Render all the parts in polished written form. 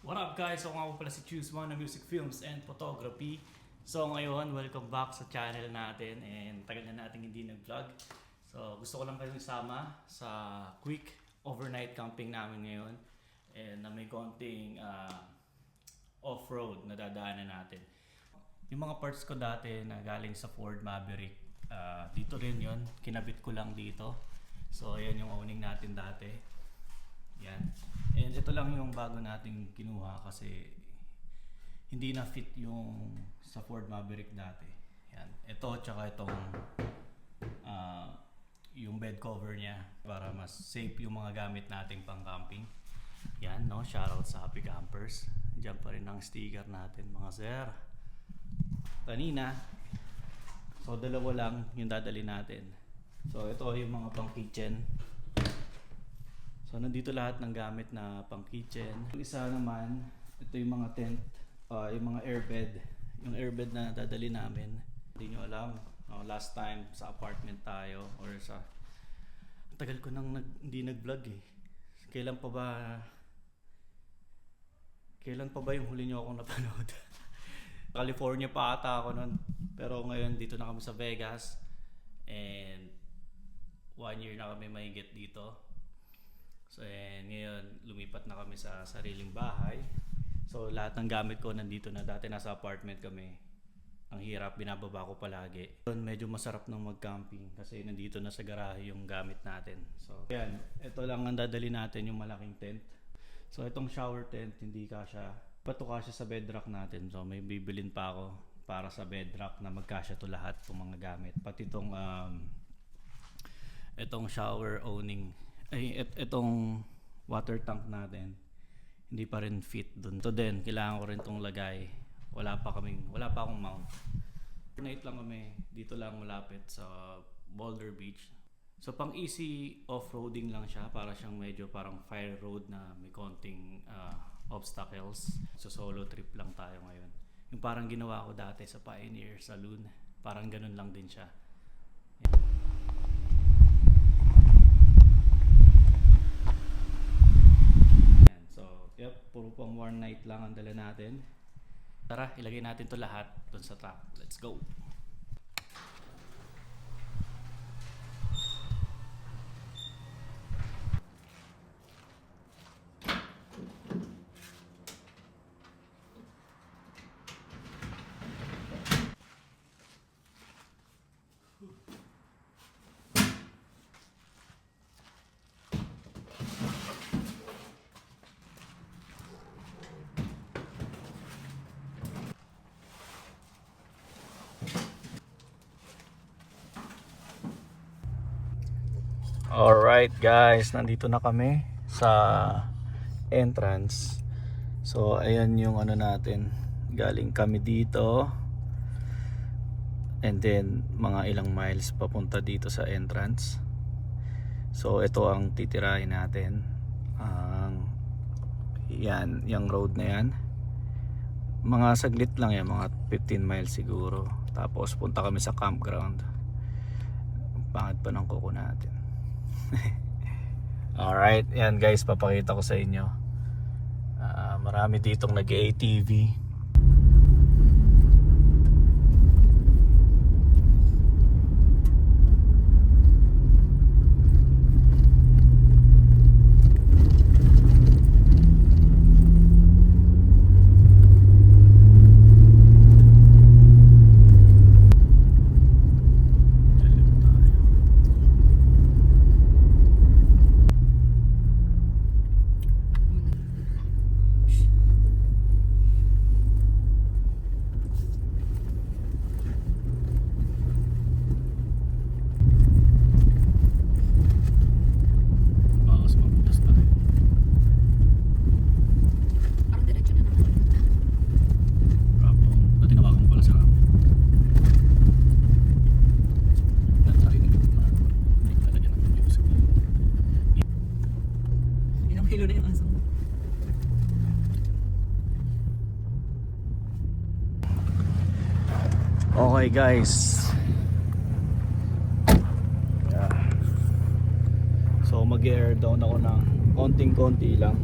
What up guys? So nga po pala si Choose One ng Music Films and Photography. So ngayon, welcome back sa channel natin and tagal na natin hindi nag-vlog. So gusto ko lang kayong isama sa quick overnight camping namin ngayon and na may konting off-road na dadaanan natin. Yung mga parts ko dati na galing sa Ford Maverick, dito rin yon, kinabit ko lang dito. So ayan yung owning natin dati. Yan. And ito lang yung bago nating kinuha kasi hindi na fit yung sa Ford Maverick dati. Yan. Ito tsaka itong yung bed cover niya para mas safe yung mga gamit nating pang camping. Yan, no? Shoutout sa Happy Campers. Diyan pa rin ang sticker natin mga sir. Kanina, so dalawa lang yung dadali natin. So ito yung mga pang kitchen. So nandito lahat ng gamit na pang kitchen. Yung isa naman, ito yung mga tent, yung mga airbed. Yung airbed na dadali namin. Hindi nyo alam, last time sa apartment tayo or sa... Tagal ko nang hindi nag-vlog eh. Kailan pa ba yung huli nyo akong napanood? California pa ata ako nun. Pero ngayon dito na kami sa Vegas. And 1 year na kami mahigit dito. So ngayon lumipat na kami sa sariling bahay. So lahat ng gamit ko nandito na. Dati nasa apartment kami. Ang hirap, binababa ko palagi. Medyo masarap nang mag-camping kasi nandito na sa garahe yung gamit natin. So yan, ito lang ang dadali natin, yung malaking tent. So itong shower tent hindi kasya. Pato kasya sa bedrock natin. So may bibilin pa ako para sa bedrock na magkasya to lahat ng mga gamit. Pati itong shower owning itong water tank natin hindi pa rin fit dun. So din, kailangan ko rin itong lagay. Wala pa akong mount. Night lang kami, dito lang malapit sa Boulder Beach. So pang easy off-roading lang siya, para siyang medyo parang fire road na may konting obstacles. So solo trip lang tayo ngayon. Yung parang ginawa ko dati sa Pioneer Saloon, parang ganun lang din siya. Yep, puro pang one night lang ang dala natin. Tara, ilagay natin to lahat dun sa truck. Let's go! Alright guys, nandito na kami sa entrance. So ayan yung ano natin. Galing kami dito. And then mga ilang miles papunta dito sa entrance. So ito ang titirahin natin. Yan, yung road na yan. Mga saglit lang yan, mga 15 miles siguro. Tapos punta kami sa campground. Pangit pa ng kuko natin. Alright, yan guys, papakita ko sa inyo. Marami ditong nag-ATV. Okay guys, so mag-air down ako ng konting-konti lang.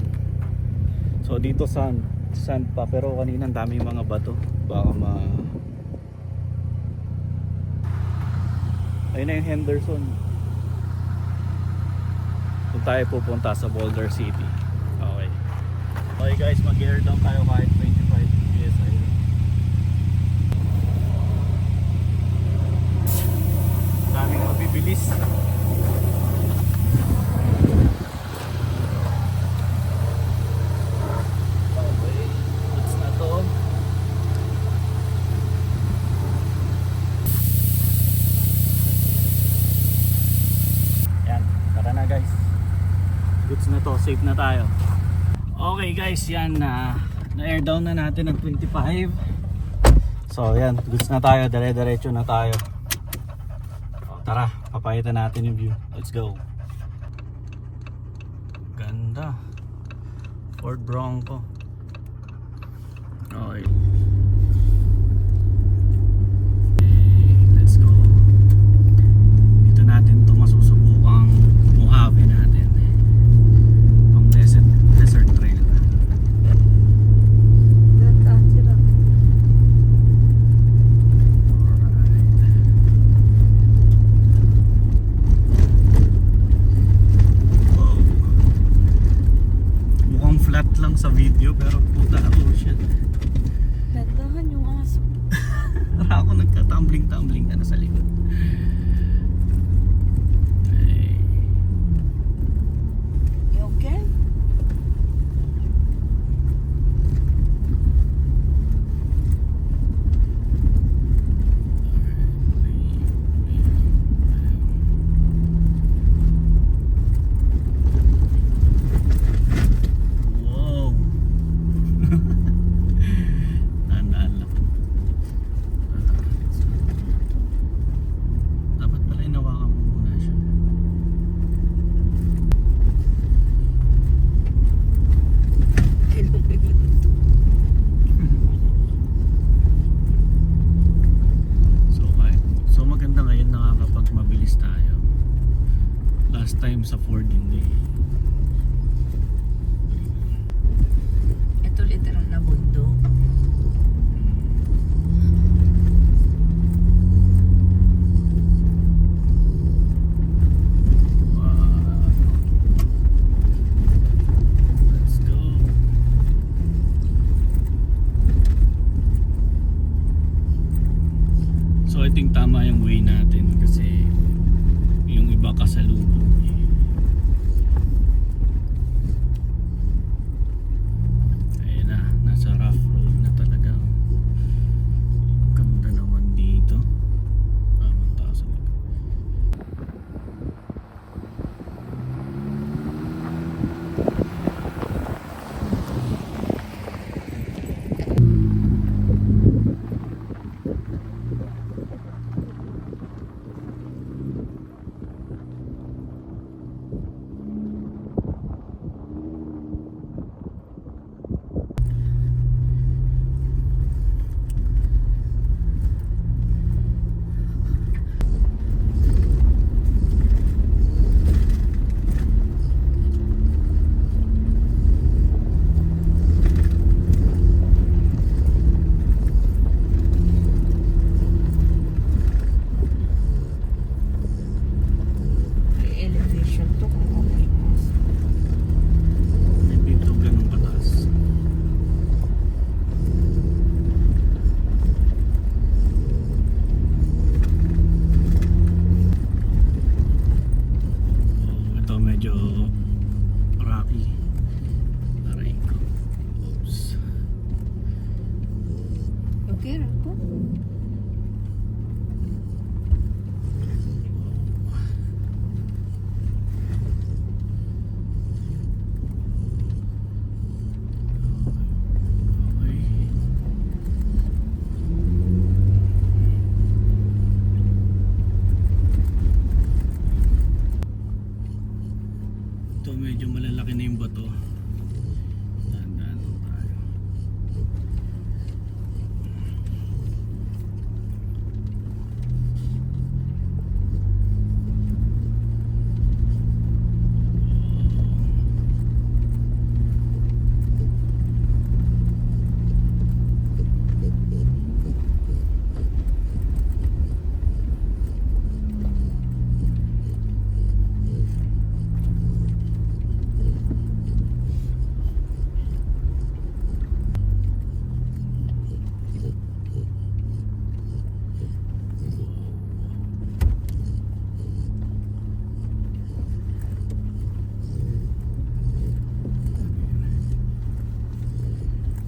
So So dito sand pa, pero kanina ang daming mga bato. Baka ayun na yung Henderson. Kung tayo pupunta sa Boulder City. Okay. Okay guys, mag-air down tayo kahit 25 PSI. Daming mabibilis. Okay, goods na to. Yan, tara na guys. Goods na to, safe na tayo. Okay guys, yan na-air down na natin ng 25. So yan, goods na tayo, dire-diretso na tayo. Tara, papayitan natin yung view. Let's go. Ganda. Ford Bronco. Okay. Let's go. Dito natin ito masusubukang Mojave natin. Pang desert trail. Flat lang sa video pero puta na, oh shit. Dandahan yung aso. Para ako nagka-tumbling ka na sa likod. Ay. You okay?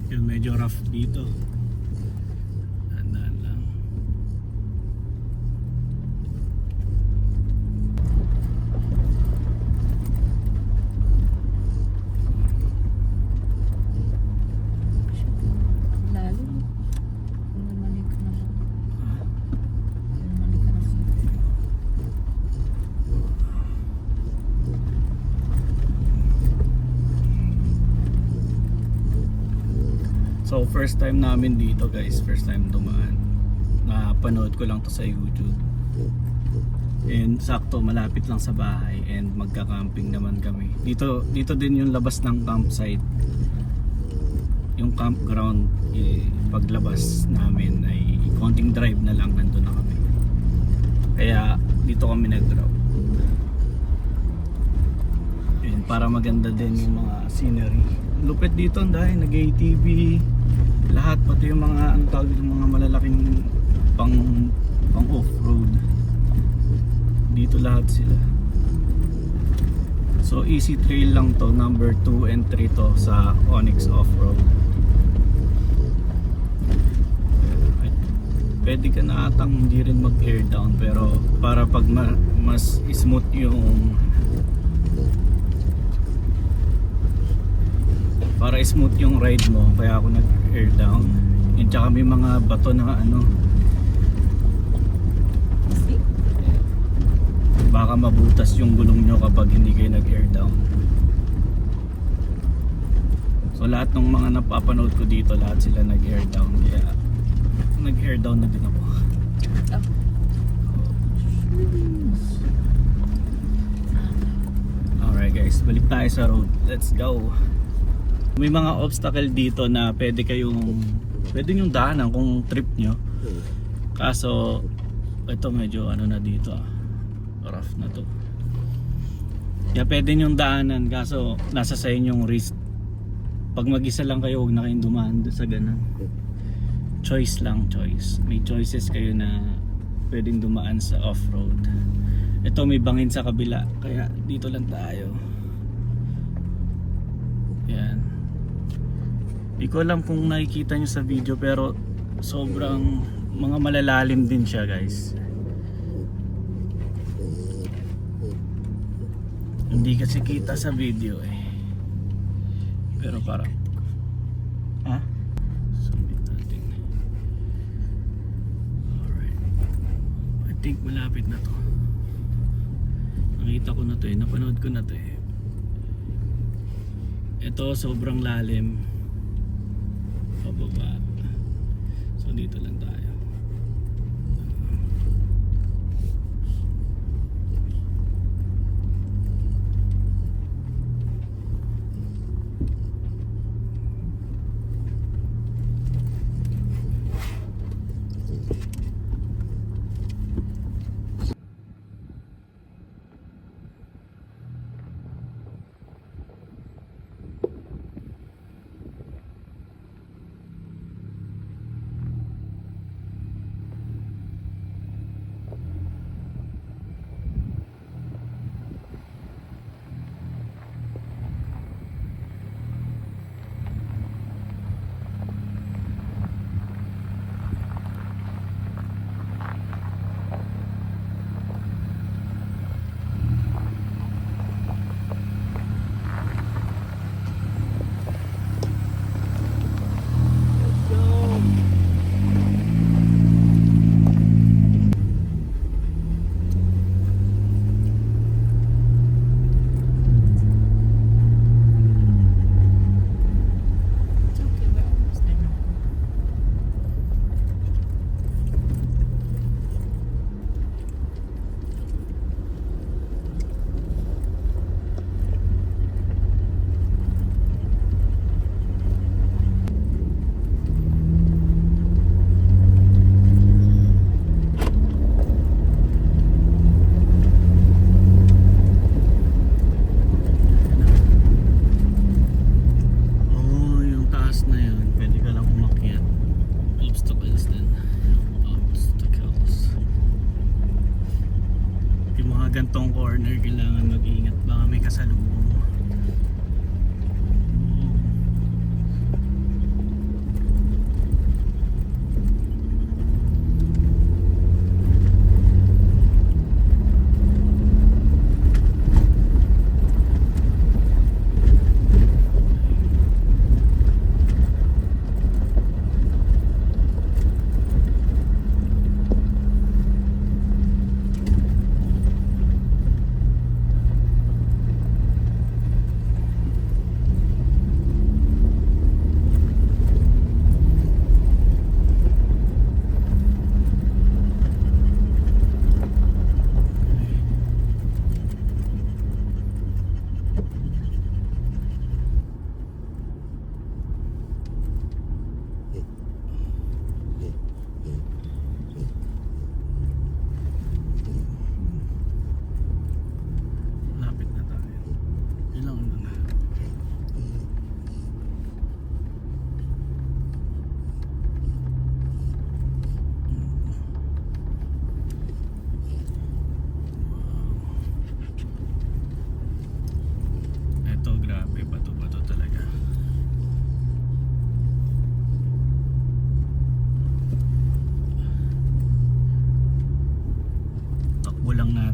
Yun, medyo rough dito. Tandaan lang. Lalo. Kung namali ka naman. Kung namali ka naman. So first time namin dito guys, first time dumaan. Napanood ko lang to sa YouTube. And sakto malapit lang sa bahay and magka-camping naman kami. Dito din yung labas ng campsite. Yung campground, paglabas namin ay konting drive na lang, nandun na kami. Kaya dito kami nag-drop. And para maganda din yung mga scenery. Lupit dito, dahil nag-ATV lahat, pati yung mga ano tawag, yung mga malalaking pang off-road dito lahat sila. So easy trail lang to, number 2 and 3 to sa Onyx Off-Road. Pwede ka na atang hindi rin mag-air down, pero para pag mas smooth yung ride mo, kaya ako nag-air down. At saka may mga bato na ano, baka mabutas yung gulong nyo kapag hindi kayo nag-air down. So lahat ng mga napapanood ko dito, lahat sila nag-air down, kaya nag-air down na din ako. Alright guys, balik tayo sa road. Let's go. May mga obstacle dito na pwede nyong daanan kung trip nyo. Kaso ito medyo ano na dito, rough na to. Kaya pwede nyong daanan, kaso nasa sa inyong risk. Pag mag-isa lang kayo, huwag na kayong dumaan sa ganun. Choice lang, choice. May choices kayo na pwedeng dumaan sa off-road. Ito may bangin sa kabila, kaya dito lang tayo. Yan. Di ko alam kung nakikita nyo sa video, pero sobrang mga malalalim din siya guys. Hindi kasi kita sa video eh. Pero parang sumit natin. Alright, I think malapit na to. Nakita ko na to eh, napanood ko na to eh. Ito sobrang lalim, pababa. So dito lang tayo. Gantong corner kailangan mag-ingat, baka may kasalubong.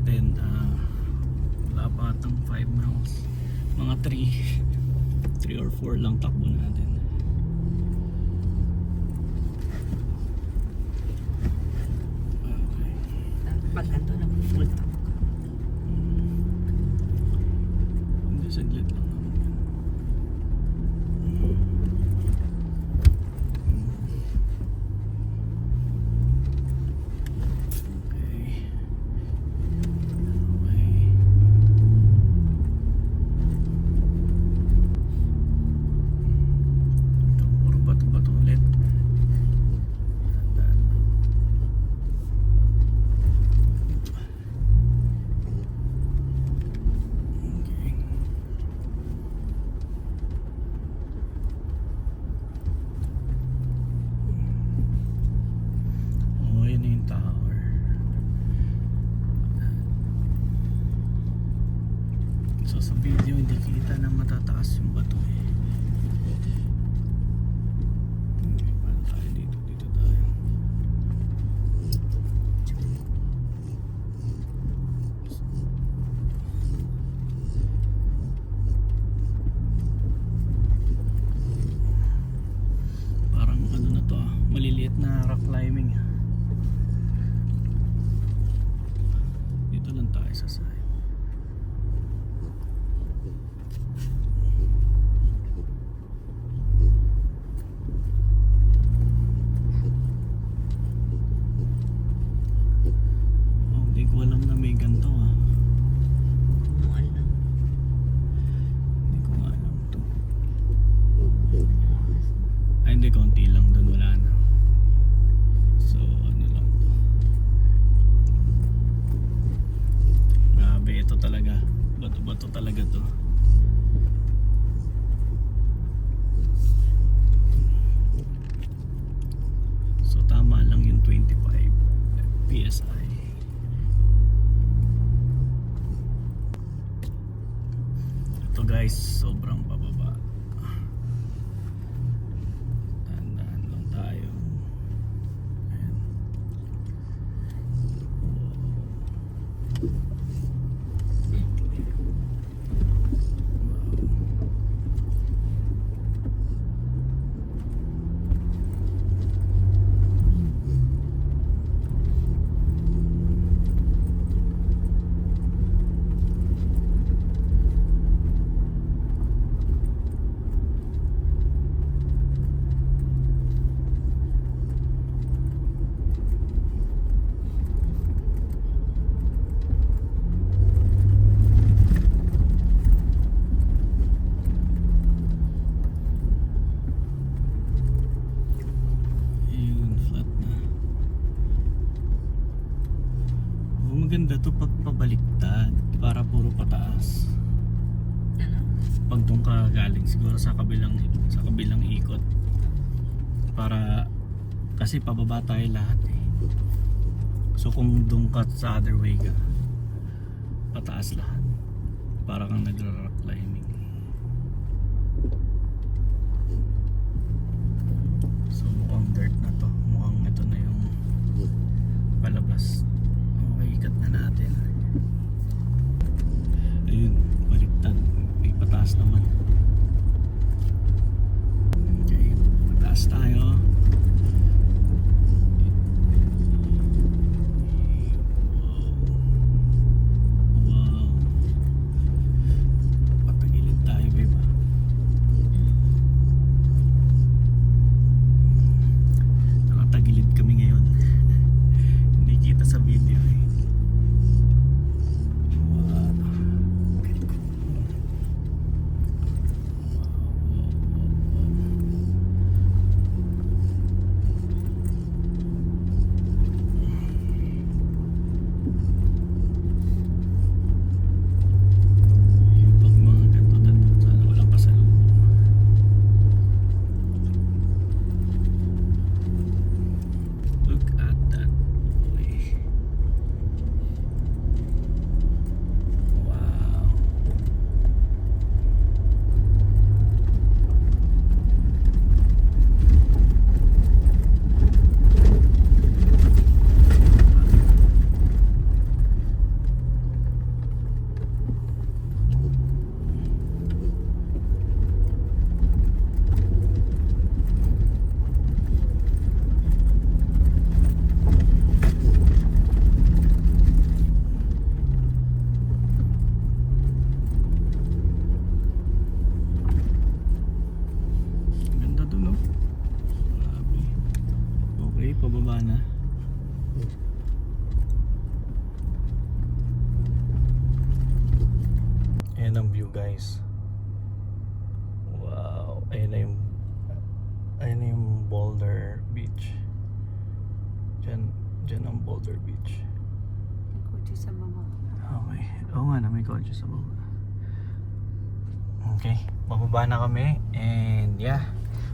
natin, wala pa atang 5 miles. Mga 3 or 4 lang takbo natin. Pag ganito na full tank ka. Hindi, saglit lang naman yan. Okay. Okay. Ito, puro bato-bato ulit. Tandaan. Okay. Oh, yun na yung tower. So sa video hindi kita na matataas yung bato eh. Paano tayo dito? Dito tayo. Parang ano na to maliliit na rock climbing Dito lang tayo sa side. Oh, hindi ko alam na may ganito Kumuan lang. Hindi ko nga alam to. Ay hindi, konti lang doon, wala na. So ano lang to. Grabe, ito talaga. Bato-bato talaga to. So tama lang yung 25 PSI. Ito guys, sobrang pababa. Dahan-dahan lang tayo. Ayan. Ayun, flat na. Oh, maganda to pag pabaliktad para puro pataas. Ano? Pag doon ka galing siguro sa kabilang ikot. Para kasi pababa tayo lahat eh. So kung doon ka sa other way ka, pataas lahat. Para kang nagra-rock climbing. So mukhang dirt na to. Mukhang ito na yung palabas. Okay, ikat na natin. Ayun, baliktad. May pataas naman. Okay, pataas tayo. Wow. Patagilid tayo, babe. Nakatagilid kami ngayon. Hindi kita sa video eh. Wow. Pababa na. Ayan ang view guys. Wow. Ayun na yung Boulder Beach. Diyan ang Boulder Beach. May kotse sa baba. Okay. Oo nga na, may kotse sa baba. Okay. Bababa na kami. And yeah.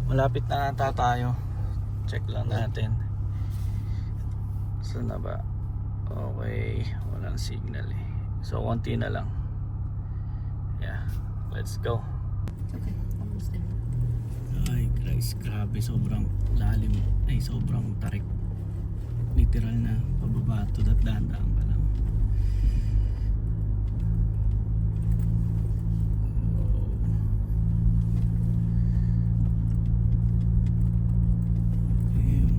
Malapit na ata tayo. Check lang natin. Saan na ba? Okay. Walang signal eh. So, konti na lang. Yeah. Let's go. Okay, almost there. Ay guys, grabe. Sobrang lalim. Ay, sobrang tarik. Literal na pababa. Tudat dahan-dahan ka lang. Ayun.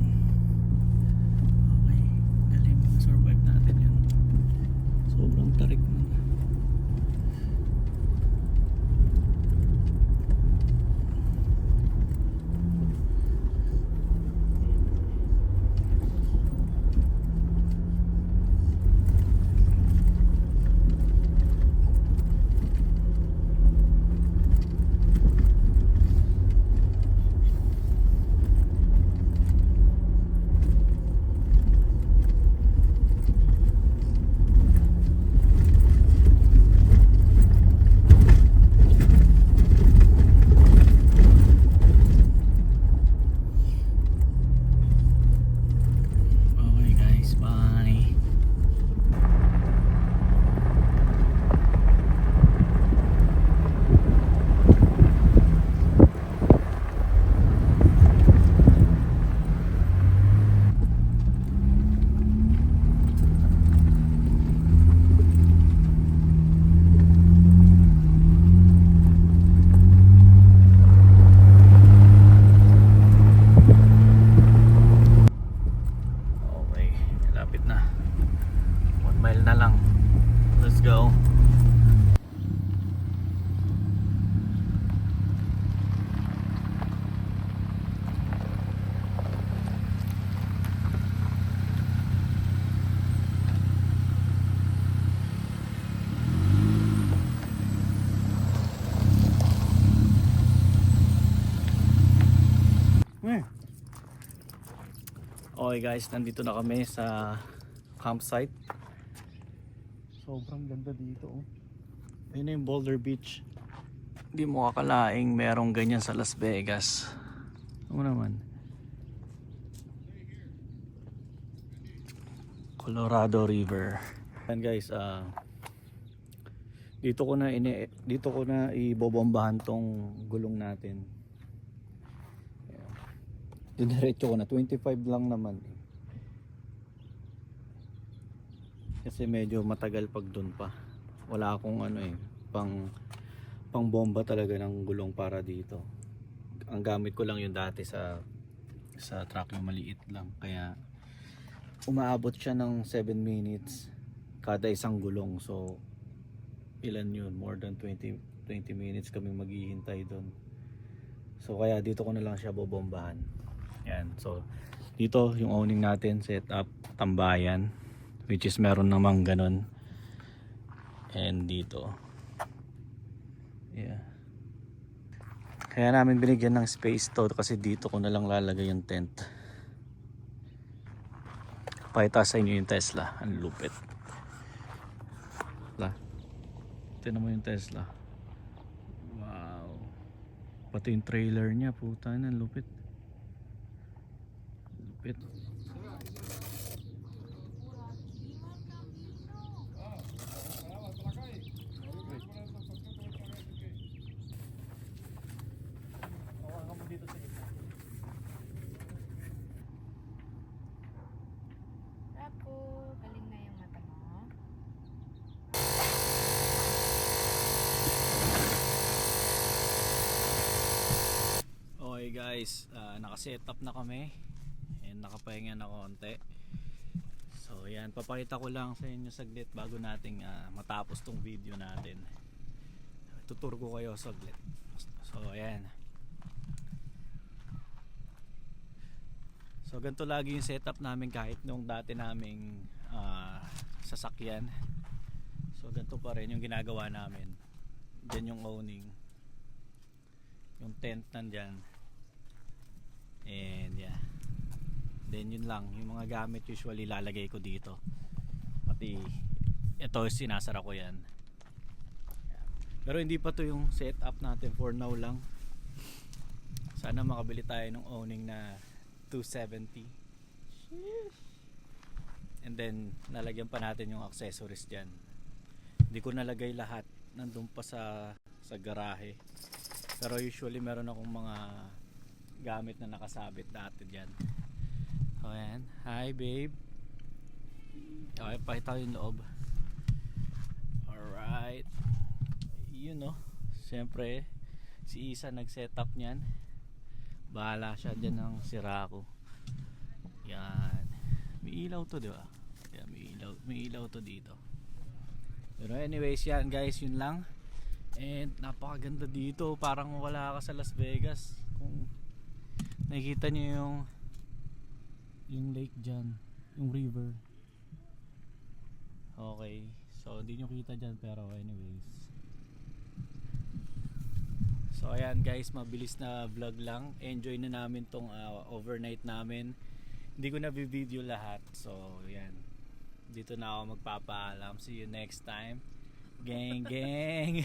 Okay. Galing. Survive natin yun. Sobrang tarik na. Okay guys, bye. Okay, lapit na. 1 mile na lang. Let's go. Okay guys, nandito na kami sa campsite. Sobrang ganda dito. Ayun na yung Boulder Beach. Hindi mo akalaing merong ganyan sa Las Vegas. Ano naman? Colorado River. Yan guys, dito ko na ibobombahan tong gulong natin. Diretso ko na 25 lang naman. Kasi medyo matagal pag dun pa. Wala akong pang bomba talaga ng gulong para dito. Ang gamit ko lang yung dati sa truck yung maliit lang. Kaya umaabot siya ng 7 minutes kada isang gulong. So ilan yun? More than 20 minutes kaming maghihintay doon. So kaya dito ko na lang siya bobombahan. Yan. So dito yung owning natin, set up tambayan, which is meron namang ganun. And dito. Yeah. Kaya namin binigyan ng space to kasi dito ko na lang lalagay yung tent. Pakita sa inyo yung Tesla. Ang lupit. Tignan mo yung Tesla. Wow. Pati yung trailer niya, puta na, lupit. Lupit. Rapo, galing na yung mata mo. Okay guys, naka-set up na kami and nakapahinga na konti. So yan, papakita ko lang sa inyo saglit bago nating matapos tong video natin. Tuturo ko kayo saglit. So ayan. So ganito lagi yung setup namin kahit nung dati naming sasakyan. So ganito pa rin yung ginagawa namin. Diyan yung owning. Yung tent nandyan. And yeah. Then yun lang. Yung mga gamit usually lalagay ko dito. Pati ito sinasara ko yan. Pero hindi pa to yung setup natin for now lang. Sana makabili tayo ng owning na 270. And then nalagyan pa natin yung accessories dyan. Hindi ko nalagay lahat, nandun pa sa garahe. Pero usually meron akong mga gamit na nakasabit dati dyan. So ayan, hi babe. Okay, pakita ko yung loob. Alright. Yun no, siyempre si Isa nag setup nyan. Bahala siya dyan ng sira ko. Yan. May ilaw to, di ba? Yan, may ilaw to dito. Pero anyways, yan guys, yun lang. And napakaganda dito. Parang wala ka sa Las Vegas. Kung nakikita niyo yung lake dyan, yung river. Okay. So, hindi nyo kita dyan, pero anyways. So ayan guys, mabilis na vlog lang. Enjoy na namin tong overnight namin. Hindi ko na video lahat. So ayan, dito na ako magpapaalam. See you next time. Gang gang.